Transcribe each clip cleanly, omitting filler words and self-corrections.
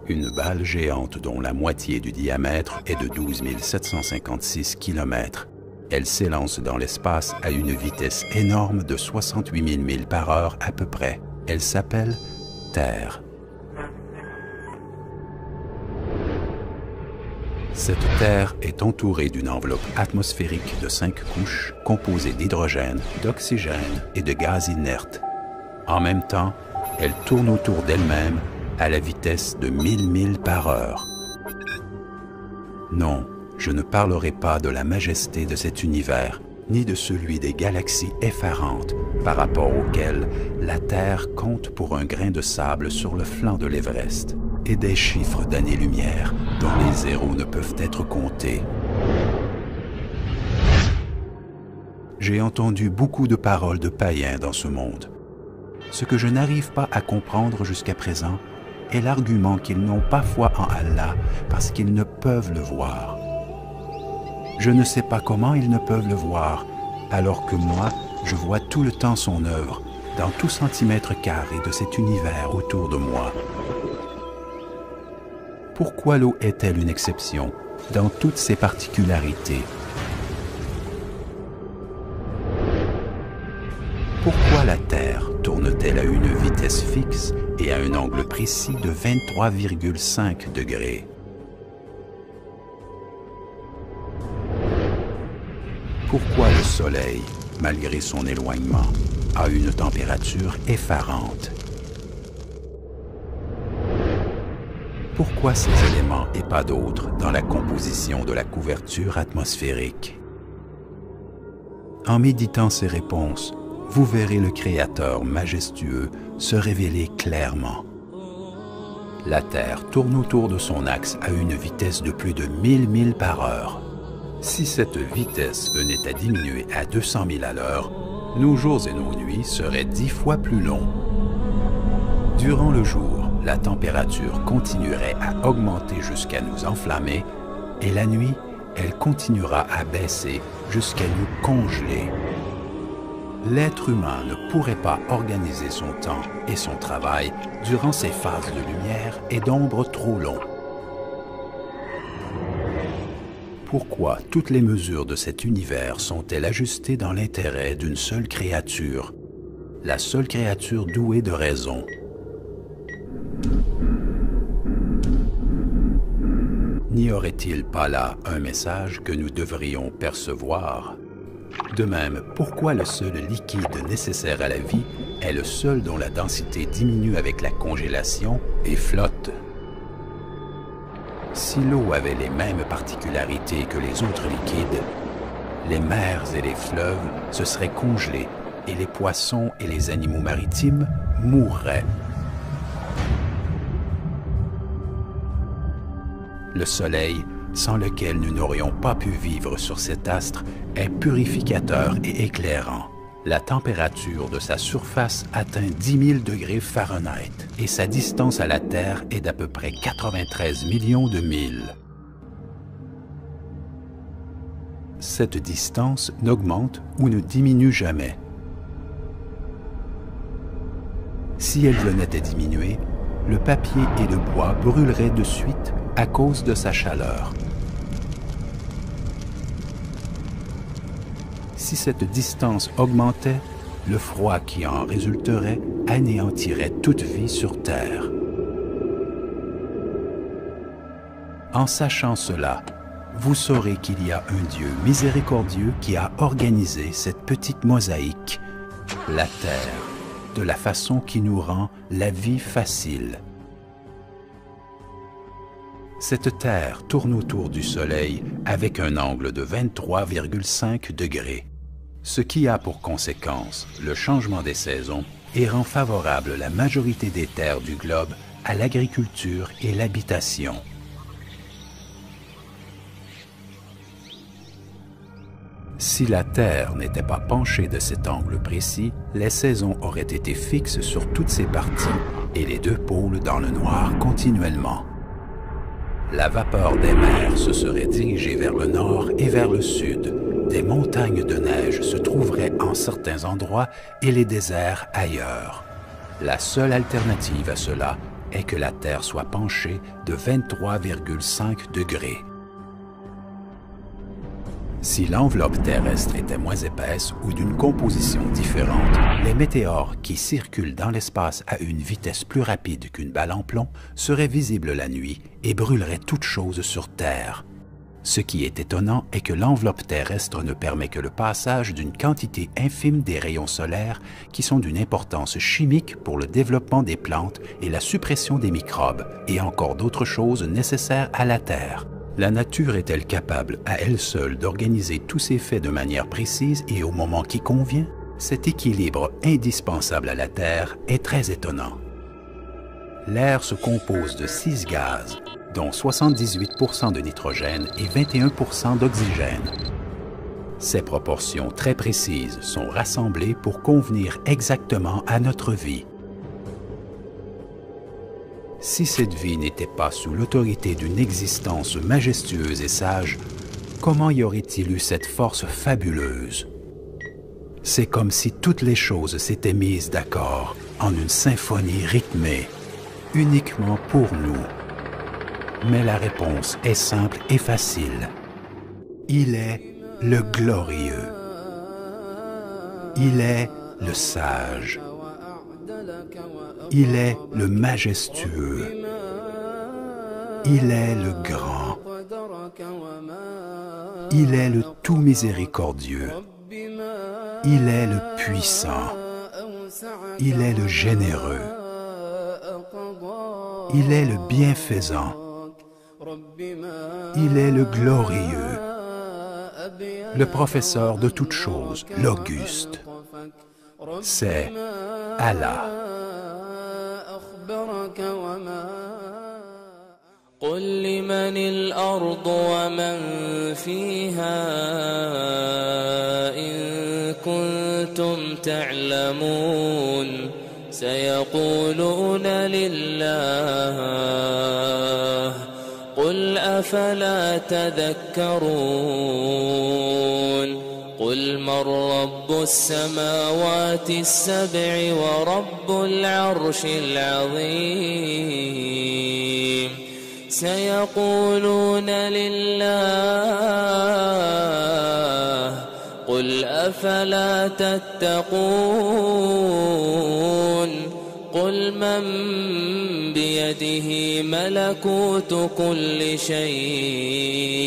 Une balle géante dont la moitié du diamètre est de 12 756 km. Elle s'élance dans l'espace à une vitesse énorme de 68 000 milles par heure à peu près. Elle s'appelle Terre. Cette Terre est entourée d'une enveloppe atmosphérique de 5 couches composée d'hydrogène, d'oxygène et de gaz inerte. En même temps, elle tourne autour d'elle-même à la vitesse de 1000 milles par heure. Non, je ne parlerai pas de la majesté de cet univers, ni de celui des galaxies effarantes par rapport auxquelles la Terre compte pour un grain de sable sur le flanc de l'Everest, et des chiffres d'années-lumière dont les zéros ne peuvent être comptés. J'ai entendu beaucoup de paroles de païens dans ce monde. Ce que je n'arrive pas à comprendre jusqu'à présent est l'argument qu'ils n'ont pas foi en Allah parce qu'ils ne peuvent le voir. Je ne sais pas comment ils ne peuvent le voir, alors que moi, je vois tout le temps son œuvre, dans tout centimètre carré de cet univers autour de moi. Pourquoi l'eau est-elle une exception dans toutes ses particularités? Pourquoi la Terre tourne-t-elle à une vitesse fixe et à un angle précis de 23,5 degrés? Pourquoi le Soleil, malgré son éloignement, a une température effarante? Pourquoi ces éléments et pas d'autres dans la composition de la couverture atmosphérique? En méditant ces réponses, vous verrez le Créateur majestueux se révéler clairement. La Terre tourne autour de son axe à une vitesse de plus de 1000 milles par heure. Si cette vitesse venait à diminuer à 200 000 à l'heure, nos jours et nos nuits seraient 10 fois plus longs. Durant le jour, la température continuerait à augmenter jusqu'à nous enflammer, et la nuit, elle continuera à baisser jusqu'à nous congeler. L'être humain ne pourrait pas organiser son temps et son travail durant ces phases de lumière et d'ombre trop longs. Pourquoi toutes les mesures de cet univers sont-elles ajustées dans l'intérêt d'une seule créature, la seule créature douée de raison? N'y aurait-il pas là un message que nous devrions percevoir? De même, pourquoi le seul liquide nécessaire à la vie est le seul dont la densité diminue avec la congélation et flotte? Si l'eau avait les mêmes particularités que les autres liquides, les mers et les fleuves se seraient congelés et les poissons et les animaux maritimes mourraient. Le soleil, sans lequel nous n'aurions pas pu vivre sur cet astre, est purificateur et éclairant. La température de sa surface atteint 10 000 degrés Fahrenheit et sa distance à la Terre est d'à peu près 93 millions de milles. Cette distance n'augmente ou ne diminue jamais. Si elle venait à diminuer, le papier et le bois brûleraient de suite à cause de sa chaleur. Si cette distance augmentait, le froid qui en résulterait anéantirait toute vie sur Terre. En sachant cela, vous saurez qu'il y a un Dieu miséricordieux qui a organisé cette petite mosaïque, la Terre, de la façon qui nous rend la vie facile. Cette Terre tourne autour du Soleil avec un angle de 23,5 degrés, ce qui a pour conséquence le changement des saisons et rend favorable la majorité des terres du globe à l'agriculture et l'habitation. Si la Terre n'était pas penchée de cet angle précis, les saisons auraient été fixes sur toutes ses parties et les deux pôles dans le noir continuellement. La vapeur des mers se serait dirigée vers le nord et vers le sud. Des montagnes de neige se trouveraient en certains endroits et les déserts ailleurs. La seule alternative à cela est que la Terre soit penchée de 23,5 degrés. Si l'enveloppe terrestre était moins épaisse ou d'une composition différente, les météores qui circulent dans l'espace à une vitesse plus rapide qu'une balle en plomb seraient visibles la nuit et brûleraient toute chose sur Terre. Ce qui est étonnant est que l'enveloppe terrestre ne permet que le passage d'une quantité infime des rayons solaires qui sont d'une importance chimique pour le développement des plantes et la suppression des microbes, et encore d'autres choses nécessaires à la Terre. La nature est-elle capable à elle seule d'organiser tous ces faits de manière précise et au moment qui convient? Cet équilibre indispensable à la Terre est très étonnant. L'air se compose de 6 gaz, dont 78% de nitrogène et 21% d'oxygène. Ces proportions très précises sont rassemblées pour convenir exactement à notre vie. Si cette vie n'était pas sous l'autorité d'une existence majestueuse et sage, comment y aurait-il eu cette force fabuleuse? C'est comme si toutes les choses s'étaient mises d'accord en une symphonie rythmée, uniquement pour nous. Mais la réponse est simple et facile. Il est le glorieux. Il est le sage. Il est le majestueux. Il est le grand. Il est le tout miséricordieux. Il est le puissant. Il est le généreux. Il est le bienfaisant. Il est le glorieux. Le professeur de toutes choses, l'Auguste. C'est Allah. قل لمن الأرض ومن فيها إن كنتم تعلمون سيقولون لله قل أفلا تذكرون قل من رب السماوات السبع ورب العرش العظيم سيقولون لله قل أفلا تتقون قل من بيده ملكوت كل شيء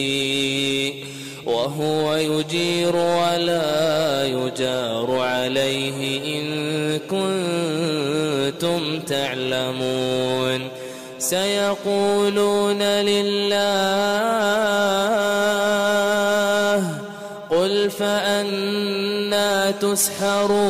وهو يجير ولا يجار عليه إن كنتم تعلمون سيقولون لله قل فأنى تسحرون